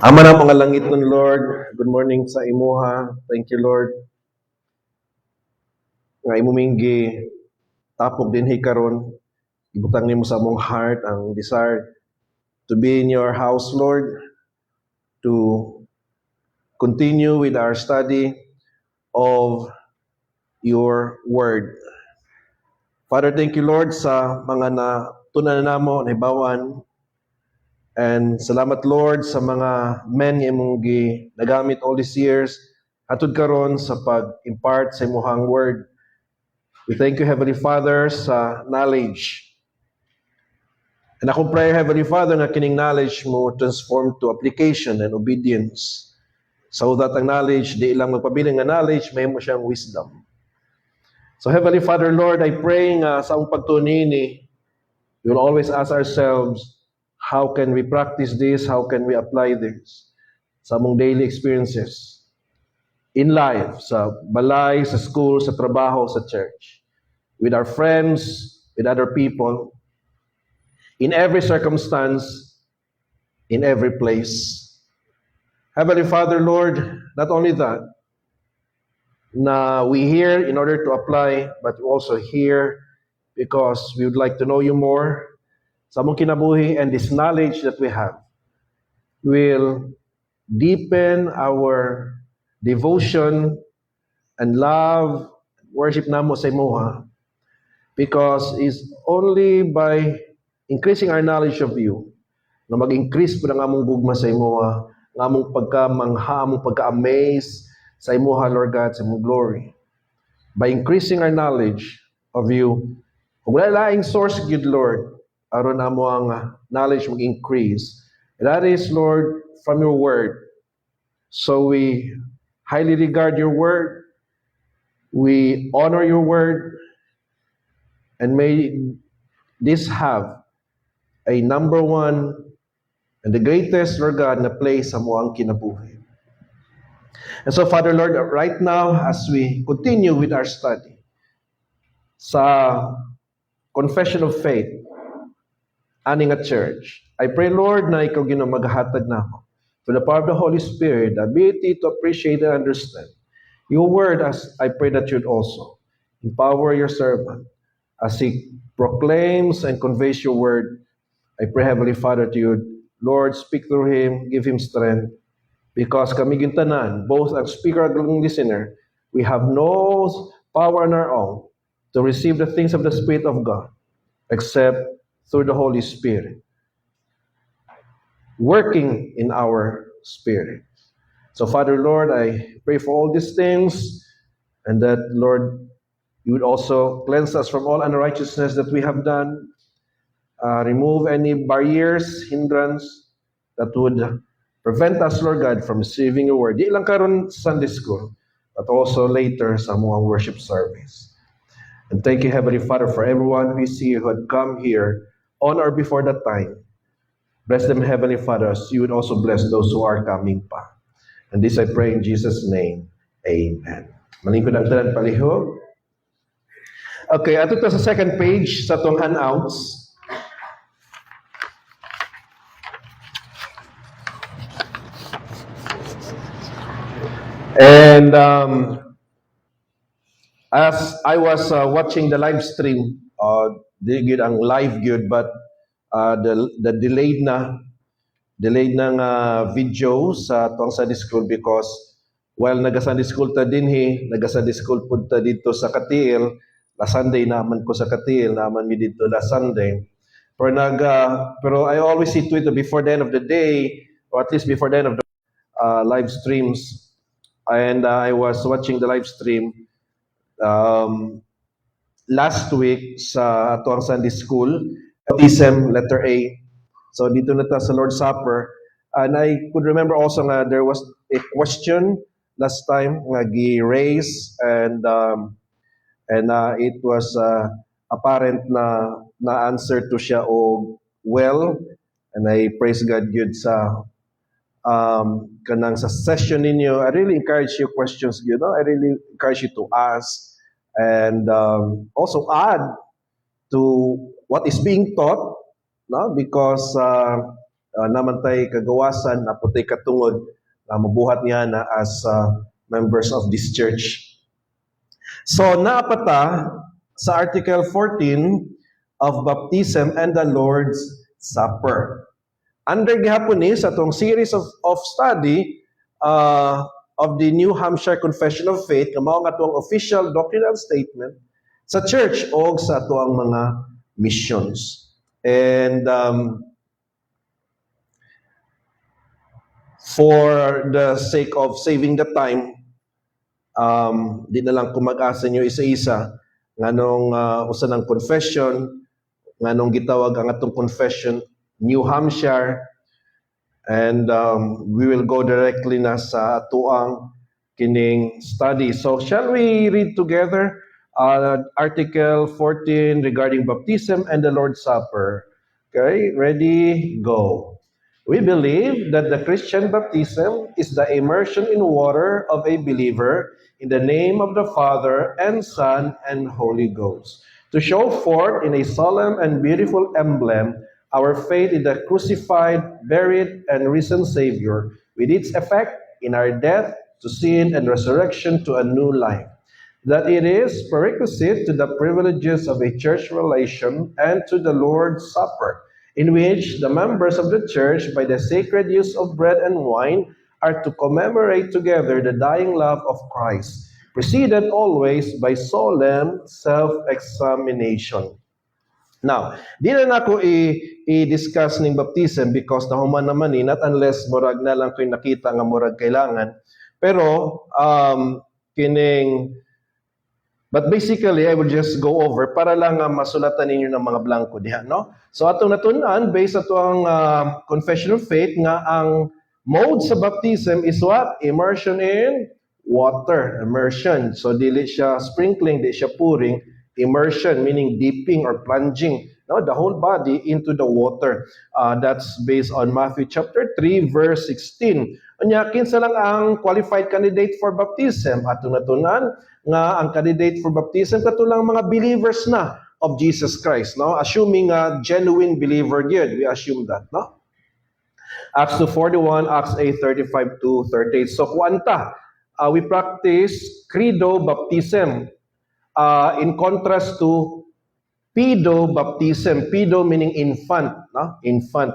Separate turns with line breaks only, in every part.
Ama na mga langit nun, Lord. Good morning sa imuha. Thank you, Lord. Nga imuminggi tapok din karon. Ibutang nimo sa among heart ang desire to be in your house, Lord, to continue with our study of your word. Father, thank you, Lord, sa mga natunan namo, nahibawan. And salamat, Lord, sa mga men nga imong nagamit all these years atud karon sa pag-impart sa imuhang word. We thank you, Heavenly Father, sa knowledge. And akong prayer, Heavenly Father, na kining knowledge mo transform to application and obedience. So that ang knowledge, di ilang magpabiling nga knowledge, may mo siyang wisdom. So Heavenly Father, Lord, I pray nga sa akong pagtunini, we will always ask ourselves, how can we practice this? How can we apply this sa among daily experiences? In life, sa balay, sa school, sa trabaho, sa church. With our friends, with other people, in every circumstance, in every place. Heavenly Father, Lord, not only that, na we hear in order to apply, but we also hear because we would like to know you more sa among kinabuhi, and this knowledge that we have will deepen our devotion and love, worship namo sa imuha, because it's only by increasing our knowledge of you na mag-increase po ng among gugma sa imuha, ng among pagkamangha, among pagka-amaze sa imuha, Lord God, sa imong glory. By increasing our knowledge of you, kung wala laing source, good Lord, aron amo ang knowledge mag-increase. And that is, Lord, from your word. So we highly regard your word. We honor your word. And may this have a number one and the greatest, Lord God, na place sa muang kinabuhi. And so, Father, Lord, right now, as we continue with our study sa confession of faith, aning a church, I pray, Lord, na ikaw ginamaghatag na ako to the power of the Holy Spirit, the ability to appreciate and understand your word, as I pray that you'd also empower your servant as he proclaims and conveys your word. I pray, Heavenly Father, to you, Lord, speak through him, give him strength, because kami gintanan, both ang speaker and ang listener, we have no power on our own to receive the things of the Spirit of God, except through the Holy Spirit, working in our spirit. So, Father, Lord, I pray for all these things, and that, Lord, you would also cleanse us from all unrighteousness that we have done, remove any barriers, hindrance that would prevent us, Lord God, from receiving your word. Di lang karon Sunday school, but also later sa mga worship service. And thank you, Heavenly Father, for everyone we see who had come here on or before that time. Bless them, Heavenly Father, as you would also bless those who are coming pa. And this I pray in Jesus' name. Amen. Malingkod ang tanan palihog. Okay, ato to sa second page sa tong handouts. And as I was watching the live stream, di gyud ang live gyud, but the delayed na video sa tuang Sunday school, because while naga-Sunday school ta dinhi, naga-Sunday school pud ta dito sa Katiil, la Sunday naman ko sa Katiil, naman mi dito la Sunday. Pero I always see to it before the end of the day, or at least before the end of the live streams. And I was watching the live stream last week sa tuang Sunday school, baptism, letter A. So dito na ta sa Lord's Supper. And I could remember also nga there was a question last time nga gi-raise, and it was apparent na answer to siya o well, and I praise God good sa kanang sa session ninyo. I really encourage you questions, you know. I really encourage you to ask and also add to what is being taught, no? Because namantay kagawasan, naputay katungod, mabuhat niya na as members of this church. So, naapata sa Article 14 of Baptism and the Lord's Supper. Under gihapon ni sa itong series of study of the New Hampshire Confession of Faith, mao nga itong official doctrinal statement sa church o sa itoang mga missions. And for the sake of saving the time, di na lang kumag-asa nyo isa-isa nganong usa ng confession, nganong gitawag ang atong confession New Hampshire, and we will go directly na sa atuang kining study. So shall we read together Article 14 regarding baptism and the Lord's Supper? Okay, ready, go. We believe that the Christian baptism is the immersion in water of a believer in the name of the Father and Son and Holy Ghost, to show forth in a solemn and beautiful emblem our faith in the crucified, buried, and risen Savior, with its effect in our death to sin and resurrection to a new life. That it is prerequisite to the privileges of a church relation and to the Lord's Supper, in which the members of the church, by the sacred use of bread and wine, are to commemorate together the dying love of Christ, preceded always by solemn self-examination. Now, di na ako i-discuss ning baptism because nahuman naman not unless murag na lang ko'y nakita nga murag kailangan. Pero, but basically, I will just go over para lang masulatan ninyo ng mga blanco diha, no? So, atong natunan, based ato ang confession of faith, nga ang mode sa baptism is what? Immersion in water. Immersion. So, dili siya sprinkling, di siya pouring. Immersion, meaning dipping or plunging, no, the whole body into the water. That's based on Matthew chapter 3, verse 16. Unya, kinsa lang ang qualified candidate for baptism? Atong natunan nga ang candidate for baptism katulang mga believers na of Jesus Christ, no? Assuming a genuine believer gyud, we assume that, no? Acts 2:41, Acts 8:35 to 38. So kuanta, we practice credo baptism. In contrast to pedo baptism. Pedo meaning infant, no? Infant.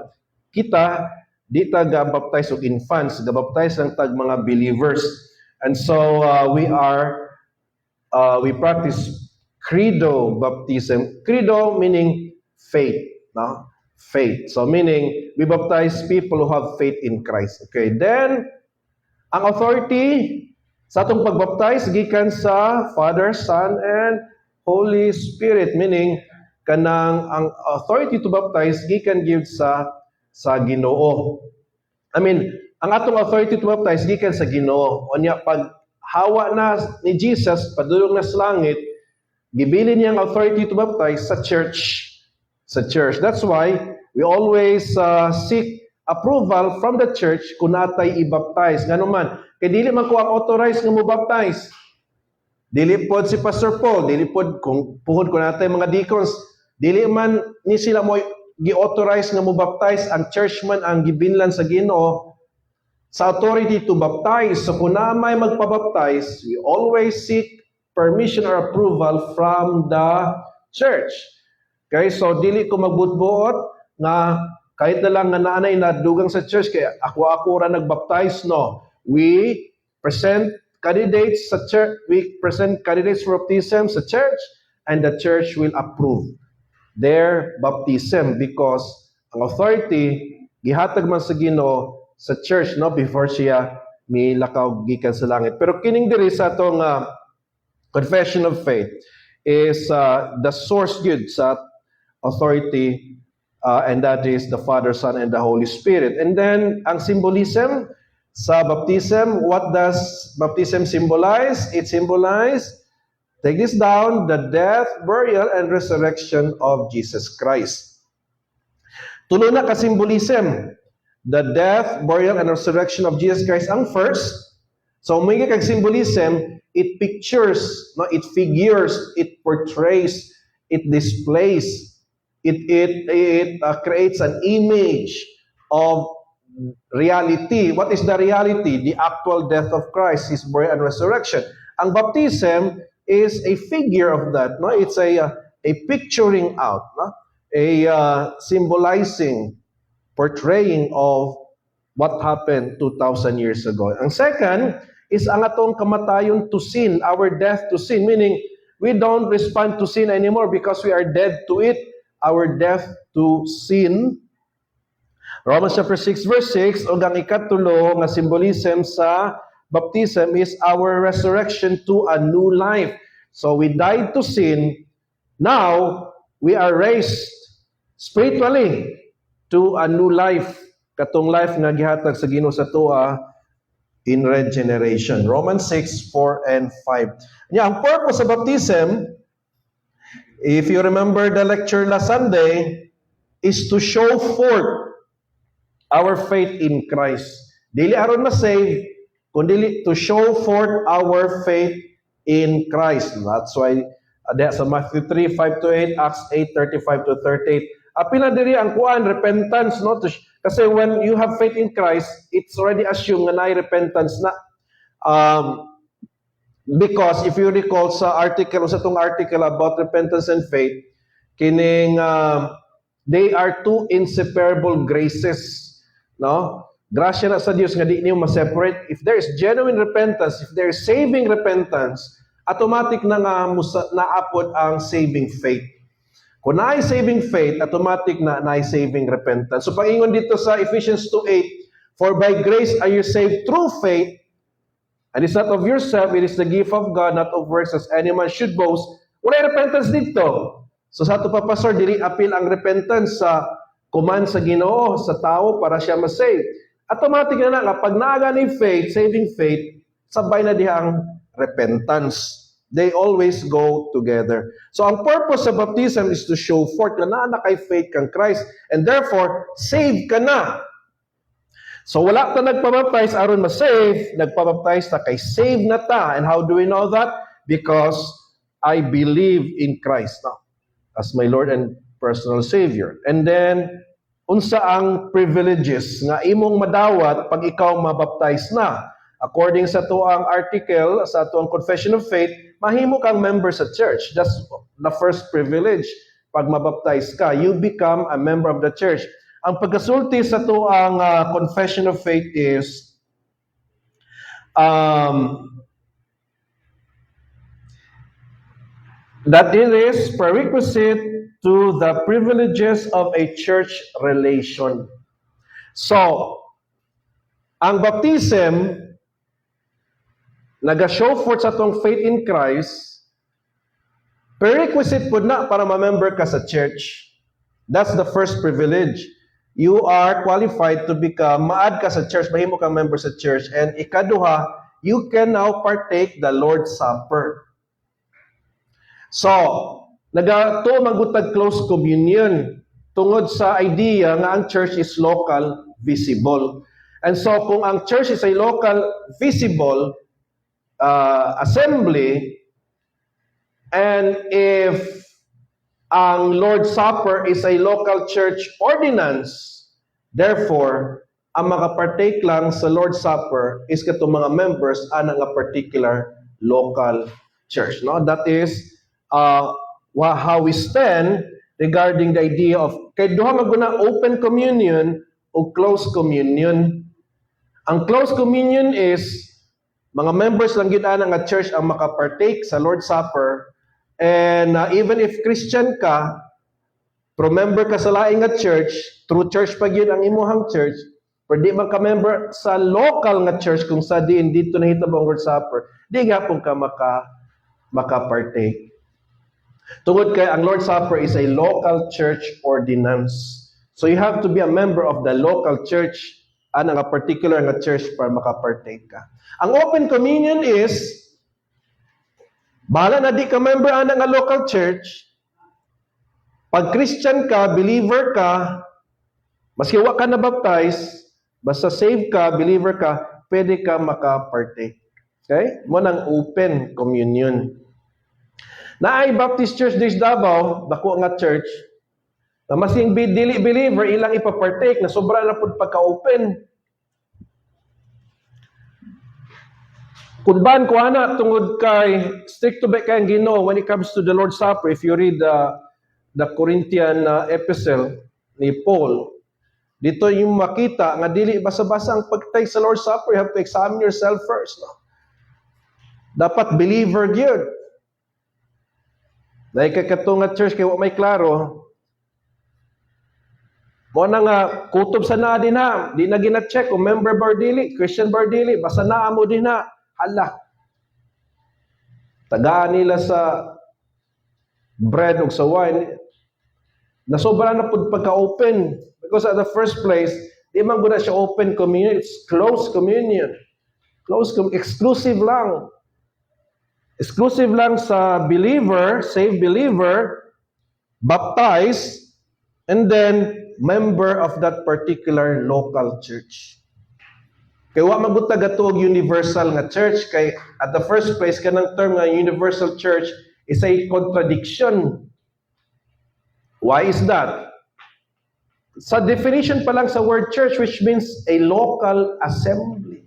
Kita di ta ga-baptize og infants, ga-baptize lang tag mga believers. And so we practice credo baptism. Credo meaning faith, no? Faith. So meaning we baptize people who have faith in Christ. Okay, then ang authority sa atong pagbaptize gikan sa Father, Son, and Holy Spirit, meaning kanang ang authority to baptize gikan gyud sa Ginoo. I mean, ang atong authority to baptize gikan sa Ginoo. Unya pag hawa na ni Jesus padulong na sa langit, gibilin niya ang authority to baptize sa church. Sa church. That's why we always seek approval from the church kung natay i-baptize. Ngano man, kay dili man ko ang authorized nga mo baptize. Dili pod si Pastor Paul, dili pod kung puhod ko natay mga deacons, dili man ni sila mo gi-authorize nga mo baptize. Ang church man ang gibinlan sa Ginoo sa authority to baptize. So kung na may magpabaptize, we always seek permission or approval from the church. Okay, so dili ko magbutbuot nga kahit na lang nga naanay na dugang sa church, kaya ako ra nagbaptize, no. We present candidates sa church, we present candidates for baptism sa church, and the church will approve their baptism because ang authority gihatag man sa Ginoo sa church, no, before siya milakaw gikan sa langit. Pero kining diri sa atong confession of faith is the source gyud sa authority, and that is the Father, Son, and the Holy Spirit. And then, ang symbolism sa baptism, what does baptism symbolize? It symbolizes, take this down, the death, burial, and resurrection of Jesus Christ. Tulo na ka-symbolism. The death, burial, and resurrection of Jesus Christ ang first. So, may kag symbolism, it pictures, no, it figures, it portrays, it displays, it creates an image of reality. What is the reality? The actual death of Christ, His burial and resurrection. Ang baptism is a figure of that. No? It's a picturing out, no? A symbolizing, portraying of what happened 2,000 years ago. Ang second is ang atong kamatayon to sin, our death to sin, meaning we don't respond to sin anymore because we are dead to it. Our death to sin. Romans chapter 6 verse 6, o ang ikatulo nga symbolism sa baptism is our resurrection to a new life. So we died to sin, now we are raised spiritually to a new life. Katong life nga gihatag sa Ginoo sa tuwa in regeneration. Romans 6, 4 and 5. Ang purpose of baptism, if you remember the lecture last Sunday, is to show forth our faith in Christ. Dili aron ma-save, kundi to show forth our faith in Christ. That's why sa Matthew 3, 5 to 8, Acts 8, 35 to 38. Apila diri ang kuan, repentance, no? Kasi when you have faith in Christ, it's already assumed nga naay repentance na. Because if you recall sa article, sa itong article about repentance and faith, kining they are two inseparable graces. No? Grasya na sa Dios nga di niyo ma-separate. If there is genuine repentance, if there is saving repentance, automatic na nga naapod ang saving faith. Kung naay saving faith, automatic na naay saving repentance. So pangingon dito sa Ephesians 2:8, for by grace are you saved through faith, and it's not of yourself, it is the gift of God, not of works, as any man should boast. Walay repentance dito. So sa ato pa, Pastor, dili apil ang repentance sa command sa Ginoo sa tao para siya ma-save. Automatic na nga, pag naaga ni faith, saving faith, sabay na diha ang repentance. They always go together. So ang purpose of baptism is to show forth na kay faith kang Christ, and therefore, save ka na. So wala ta nagpabaptize aron ma-save, nagpabaptize ta kay save na ta. And how do we know that? Because I believe in Christ now as my Lord and personal Savior. And then, unsa ang privileges nga imong madawat pag ikaw mabaptize na? According sa tuang article, sa tuang Confession of Faith, mahimo kang member sa church. That's the first privilege. Pag mabaptize ka, you become a member of the church. Ang pagkasulti sa tuang Confession of Faith is that it is prerequisite to the privileges of a church relation. So, ang baptism naga-show forth sa atong faith in Christ, prerequisite po na para ma-member ka sa church. That's the first privilege. You are qualified to become, maad ka sa church, mahimo kang member sa church. And ikaduha, you can now partake the Lord's Supper. So, nagato magutag close communion tungod sa idea nga ang church is local, visible. And so, kung ang church is a local, visible assembly, and if ang Lord's Supper is a local church ordinance, therefore, ang makapartake lang sa Lord's Supper is katong mga members ana nga particular local church. No? That is how we stand regarding the idea of kay duha maguna open communion o closed communion. Ang closed communion is mga members lang gid ana nga church ang makapartake sa Lord's Supper, and even if Christian ka, pro member ka sa laing nga church, through church pa gyud ang imuhang church, pero di man ka member sa local nga church kung sa diin dito nahitabo ang Lord's Supper, di gyapon ka makapartake. Tungod kay ang Lord's Supper is a local church ordinance. So you have to be a member of the local church, nga particular nga church para makapartake ka. Ang open communion is, bahala na di ka member nga local church, pag Christian ka, believer ka, maski wa ka na baptize, basta save ka, believer ka, pwede ka makapartake. Okay? Mo nang open communion. Naay Baptist Church dis Davao, dako nga church, Masing dili believer ilang ipapartake na sobra na pud pagka-open. Kung ko ana tungod kay strict to kay ang Ginoo when it comes to the Lord's Supper. If you read the Corinthian epistle ni Paul, dito yung makita nga dili basa-basa ang pagtake sa Lord's Supper. You have to examine yourself first. No? Dapat believer gyud. Dahil kakatong nga church kay wa may klaro, mo na nga kutob sa naa din ha, di na gina-check kung member bar dili, Christian bar dili, basta naa mo din ha. Hala. Tagaan nila sa bread o sa wine. Nasobra na po pagka-open. Because at the first place, di man guna siya open communion. It's closed communion. Exclusive lang. Exclusive lang sa believer, saved believer, baptized, and then member of that particular local church. Kaya wa magutag ato og universal nga church kay at the first place kanang term nga universal church is a contradiction. Why is that? Sa definition pa lang sa word church, which means a local assembly,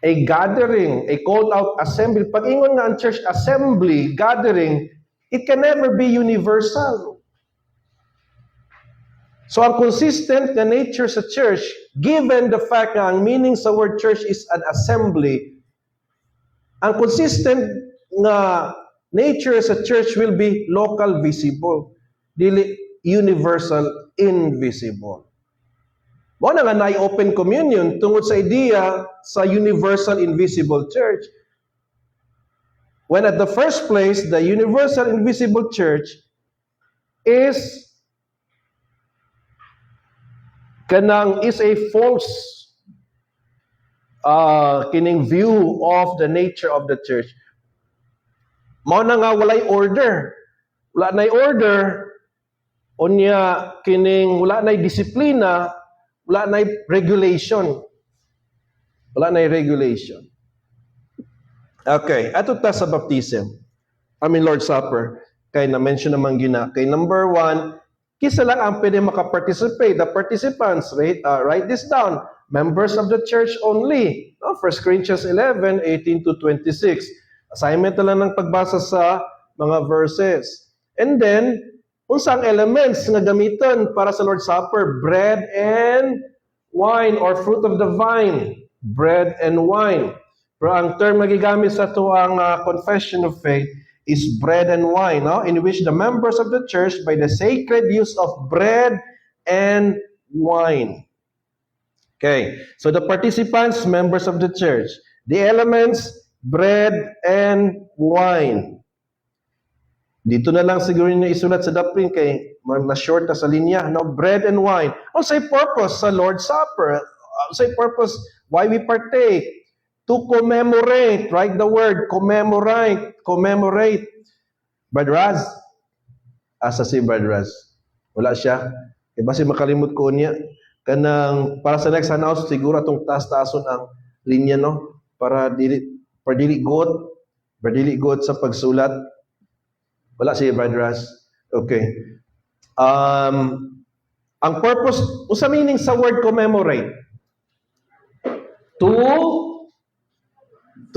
a gathering, a called out assembly. Pag ingon nga ang church assembly, gathering, it can never be universal. So ang consistent na nature sa church, given the fact na ang meaning sa word church is an assembly, ang consistent na nature sa church will be local visible, dili universal invisible. Mo na nga na-open communion tungod sa idea sa universal invisible church. When at the first place, the universal invisible church is a false kining view of the nature of the church. Mao na nga walay order. Wala nay order, unya kining wala nay disiplina, wala nay regulation. Wala nay regulation. Okay, ato ta sa baptism. Lord's Supper. Kay na-mention naman gina. Kay number 1, kisa lang ang pwede makaparticipate. The participants, write this down. Members of the church only. No? 1 Corinthians 11, 18 to 26. Assignment na lang ng pagbasa sa mga verses. And then, unsang elements nga gamiton para sa Lord's Supper? Bread and wine or fruit of the vine. Bread and wine. Pero ang term na gigamit sa tuwang confession of faith is bread and wine, no? In which the members of the church, by the sacred use of bread and wine. Okay, so the participants, members of the church. The elements, bread and wine. Dito na lang siguro na isulat sa dapin kay na-short na sa linya, no? Bread and wine. Ano say purpose sa Lord's Supper? Say purpose why we partake? To commemorate, write the word, commemorate. Brother Raz, asa si Brother Raz? Wala siya. Iba si makalimot ko niya. Kanang, para sa next announce, siguro itong taas-taason ang linya, no? Para dili good sa pagsulat. Wala si Brother Raz. Okay. Ang purpose, usa meaning sa word commemorate?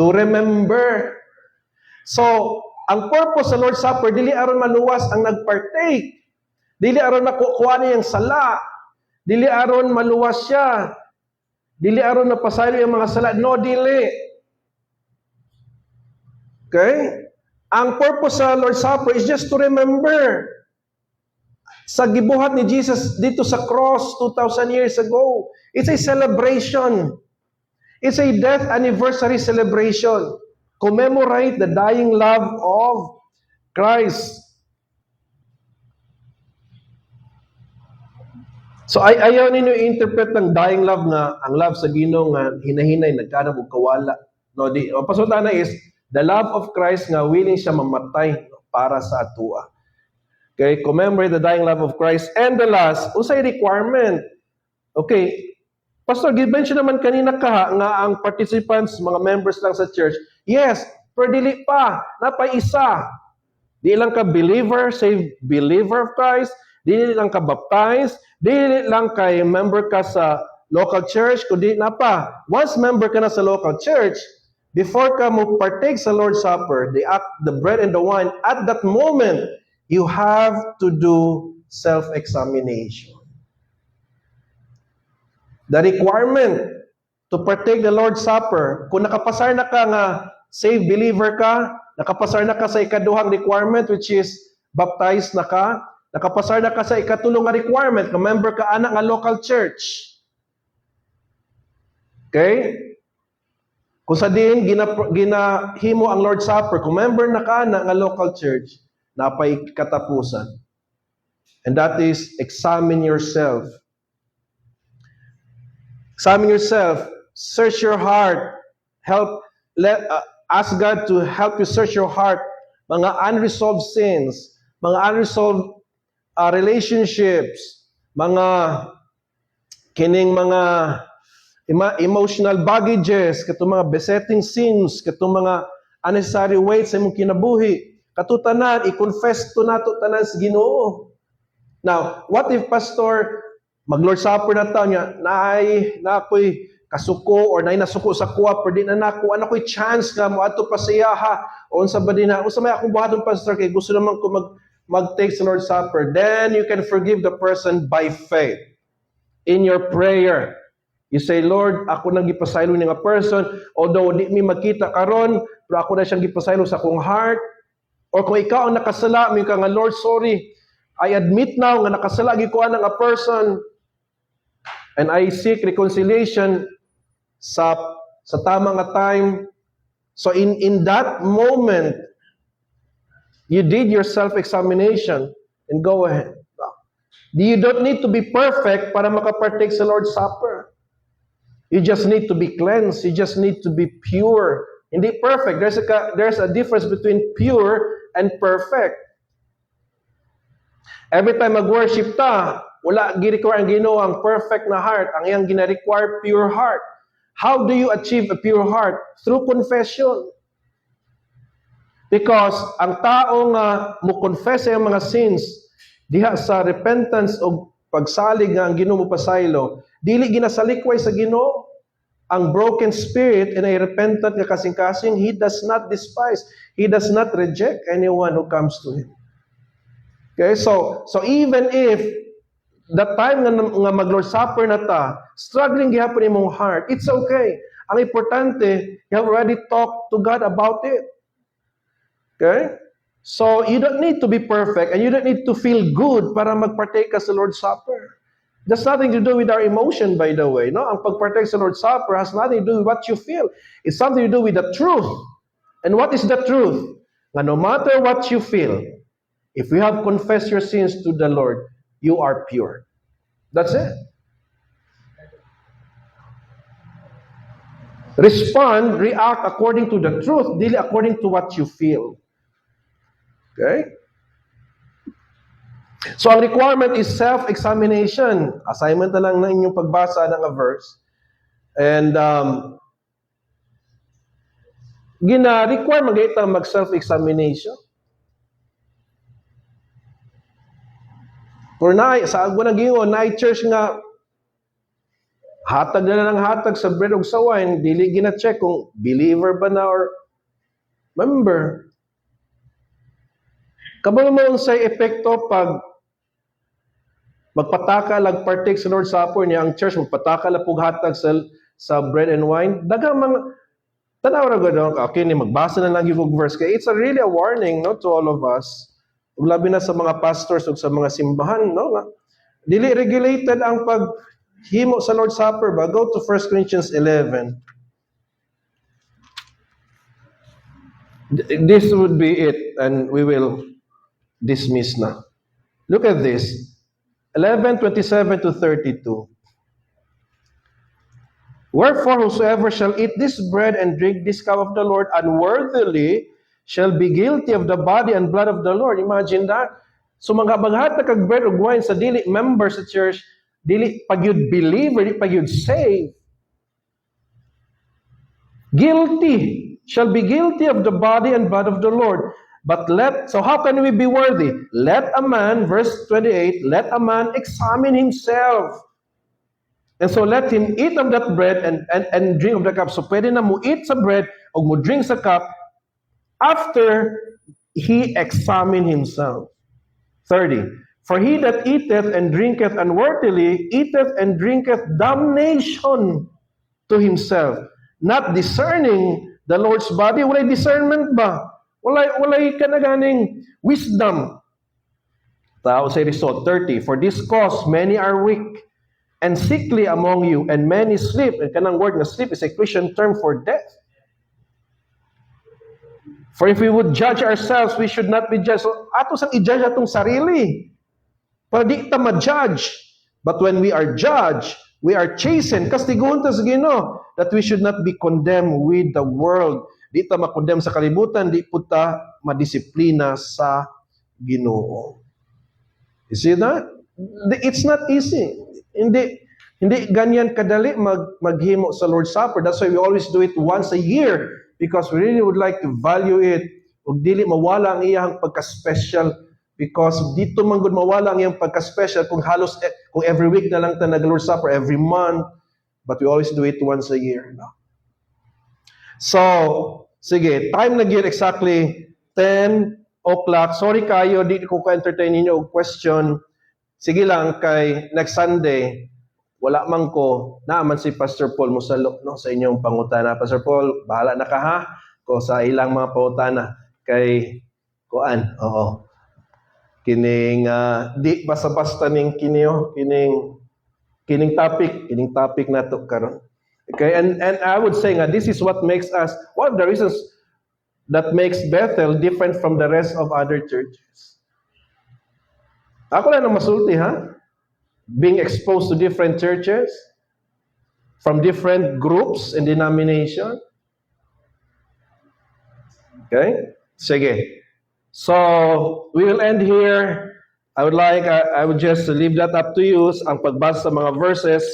To remember. So, ang purpose sa Lord's Supper, dili aron maluwas ang nagpartake. Dili aron makukuha niya ang sala. Dili aron maluwas siya. Dili aron napasaylo yung mga sala. No, dili. Okay? Ang purpose sa Lord's Supper is just to remember. Sa gibuhat ni Jesus dito sa cross 2,000 years ago. It's a celebration. It's a death anniversary celebration. Commemorate the dying love of Christ. So ayaw ninyo i-interpret ng dying love nga ang love sa Ginoo nga hinahinay nagkanang og kawala. No, di pasulta na is the love of Christ nga willing siya mamatay para sa atua. Okay, commemorate the dying love of Christ. And the last, unsay requirement? Okay, Pastor, given naman kanina ka nga ang participants, mga members lang sa church. Yes, pero dili pa, napay isa. Di lang ka believer, saved believer of Christ. dili lang ka baptized, dili lang kay member ka sa local church, kundi na pa. Once member ka na sa local church, before ka mo partake sa Lord's Supper, the bread and the wine, at that moment, you have to do self-examination. The requirement to partake the Lord's Supper, kung nakapasar na ka nga saved believer ka, nakapasar na ka sa ikaduhang requirement, which is baptized na ka, nakapasar na ka sa ikatulong nga requirement, na member ka anak nga local church. Okay? Kung sa din, ginahimo ang Lord's Supper, kung member na ka na nga local church, napay katapusan. And that is, examine yourself. Examine yourself. Search your heart. Ask God to help you search your heart. Mga unresolved sins, mga unresolved relationships, mga emotional baggages, katong mga besetting sins, katong mga unnecessary weights sa imong kinabuhi. Katutanan, i-confess to nato tanan sa Ginoo. Now, what if pastor, mag-Lord Supper na taon niya, na ako'y kasuko or nasuko sa kuwa, pero di na ako'y chance nga mo ato pa siya ha, o unsa ba din na, unsa may akong buhaton pastor, kay gusto naman ko mag-take sa Lord Supper. Then you can forgive the person by faith. In your prayer, you say, Lord, ako nang gipasaylo ni nga person, although di mi magkita karon, pero ako na siyang gipasaylo sa akong heart. Or kung ikaw ang nakasala, may ka nga, Lord, sorry, I admit now nga nakasala gikuan nga person, and I seek reconciliation sa tama nga time. So in that moment, you did your self-examination and go ahead. You don't need to be perfect para makapartake sa Lord's Supper. You just need to be cleansed. You just need to be pure. Hindi perfect. There's a difference between pure and perfect. Every time mag-worship ta, wala gi-require ang Ginoo ang perfect na heart. Ang iyang gina-require pure heart. How do you achieve a pure heart? Through confession. Because ang tao nga mo confess sa mga sins diha sa repentance o pagsalig nga ang Ginoo mo pasaylo, dili ginasalikway sa Ginoo ang broken spirit and a repentant nga kasing-kasing. He does not despise, He does not reject anyone who comes to Him. Okay, so even if the time nga mag-Lord Supper na ta, struggling gihapon imong heart, it's okay. Ang importante, you have already talked to God about it. Okay? So you don't need to be perfect and you don't need to feel good para magpartake ka sa Lord's Supper. That's nothing to do with our emotion, by the way. No? Ang pagpartake sa Lord's Supper has nothing to do with what you feel. It's something to do with the truth. And what is the truth? That no matter what you feel, if you have confessed your sins to the Lord, you are pure. That's it. Respond, react according to the truth, dili according to what you feel. Okay? So, ang requirement is self-examination. Assignment na lang na inyong pagbasa ng a verse. And, gina-require mag-ita mag-self-examination. For sa agwa ng Ginoo, church nga, hatag na lang hatag sa bread o sa wine, dili gina-check kung believer ba na or member. Kabalo mo sa epekto pag magpataka lag partake sa Lord's Supper niya, ang church magpataka lang hatag sa bread and wine, dagang mga tanaw ra gud okay ni magbasa na lang yung verse kay it's really a warning no to all of us. Labi na sa mga pastors ug sa mga simbahan no nga dili regulated ang paghimo sa Lord's Supper ba. Go to 1 Corinthians 11. This would be it and we will dismiss na. Look at this. 11:27 to 32. Wherefore whosoever shall eat this bread and drink this cup of the Lord unworthily shall be guilty of the body and blood of the Lord. Imagine that. So mga baghat kag bread ug wine sa dili member sa church, dili pag yun believer, dili pag yun saved. Guilty, shall be guilty of the body and blood of the Lord. So how can we be worthy? Let a man, verse 28, let a man examine himself. And so let him eat of that bread and drink of the cup. So pwede na mo eat sa bread o mo drink sa cup after he examine himself. 30. For he that eateth and drinketh unworthily, eateth and drinketh damnation to himself, not discerning the Lord's body. Walay discernment ba? Walay kanaganing wisdom. Tao sa result. 30. For this cause many are weak and sickly among you, and many sleep. And kanang word na sleep is a Christian term for death. For if we would judge ourselves, we should not be judged. So, ato sang i-judge atong sarili. Para di ta ma-judge. But when we are judged, we are chastened. Kastiguhon ta sa Ginoo that we should not be condemned with the world. Di ta makondem sa kalibutan, di po ta madisiplina sa Ginoo. You see that? It's not easy. Hindi ganyan kadali maghimo sa Lord's Supper. That's why we always do it once a year, because we really would like to value it. Ug dili mawala ang iyang pagka-special, because dito man gud mawala ang iyang pagka-special kung every week na lang ta nag-Lord's Supper, every month, but we always do it once a year. No? So, sige, time na gyud exactly 10 o'clock. Sorry kayo, di ko ka-entertain ninyo og question. Sige lang, kay next Sunday, wala man ko, naaman si Pastor Paul Musalo, no, sa inyong pangutana. Pastor Paul, bahala na ka ha, ko sa ilang mga pangutana. Kay, kuan, oo. Kining, di basta-basta ning kining topic na to karon. Okay, and I would say nga, this is what makes us, one of the reasons that makes Bethel different from the rest of other churches. Ako lang na masulti, ha? Being exposed to different churches, from different groups and denomination. Okay? Sige. So, we will end here. I would just leave that up to you, ang pagbasa sa mga verses.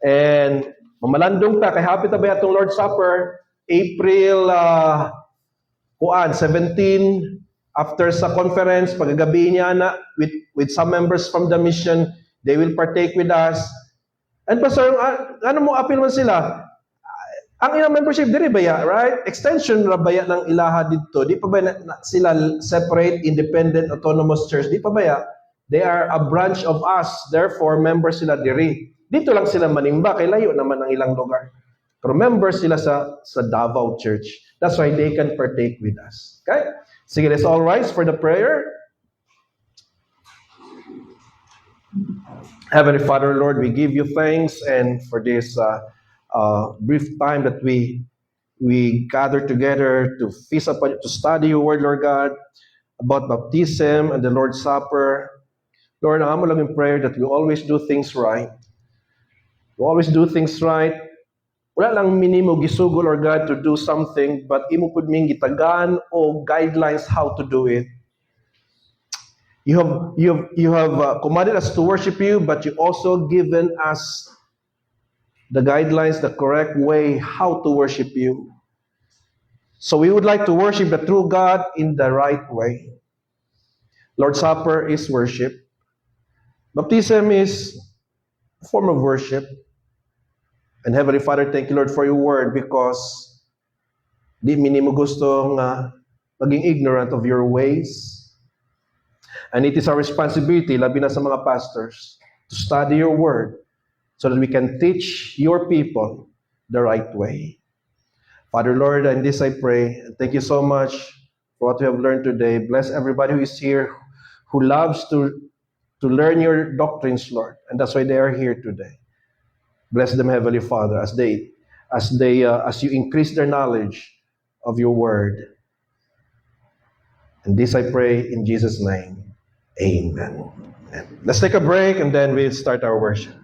And, mamalandong ta, kay happy ta ba itong Lord's Supper? April 17, after sa conference, pagagabi niya na, with some members from the mission, they will partake with us. And Pastor, ano mo appeal man sila? Ang ilang membership, diri baya, right? Extension ra baya ng ilaha dito. Di pa ba sila separate, independent, autonomous church? Di pa baya? They are a branch of us. Therefore, members sila diri. Dito lang sila manimba, kay layo naman ang ilang lugar. Pero members sila sa Davao Church. That's why they can partake with us. Okay? Sige, let's all rise for the prayer. Heavenly Father, Lord, we give you thanks and for this brief time that we gather together to feast upon, to study your word, Lord God, about baptism and the Lord's Supper. Lord, I'm lang in prayer that we always do things right. We always do things right. Wala lang minimo gisugo, Lord God, to do something, but imo pud ming gitagan o guidelines how to do it. You have commanded us to worship you, but you also given us the guidelines, the correct way how to worship you. So we would like to worship the true God in the right way. Lord's Supper is worship. Baptism is a form of worship. And Heavenly Father, thank you, Lord, for your word, because di minimo gusto nga maging ignorant of your ways. And it is our responsibility, labi na sa mga pastors, to study your word so that we can teach your people the right way. Father, Lord, and this I pray. Thank you so much for what we have learned today. Bless everybody who is here, who loves to learn your doctrines, Lord. And that's why they are here today. Bless them, Heavenly Father, as you increase their knowledge of your word. And this I pray in Jesus' name. Amen. Let's take a break and then we'll start our worship.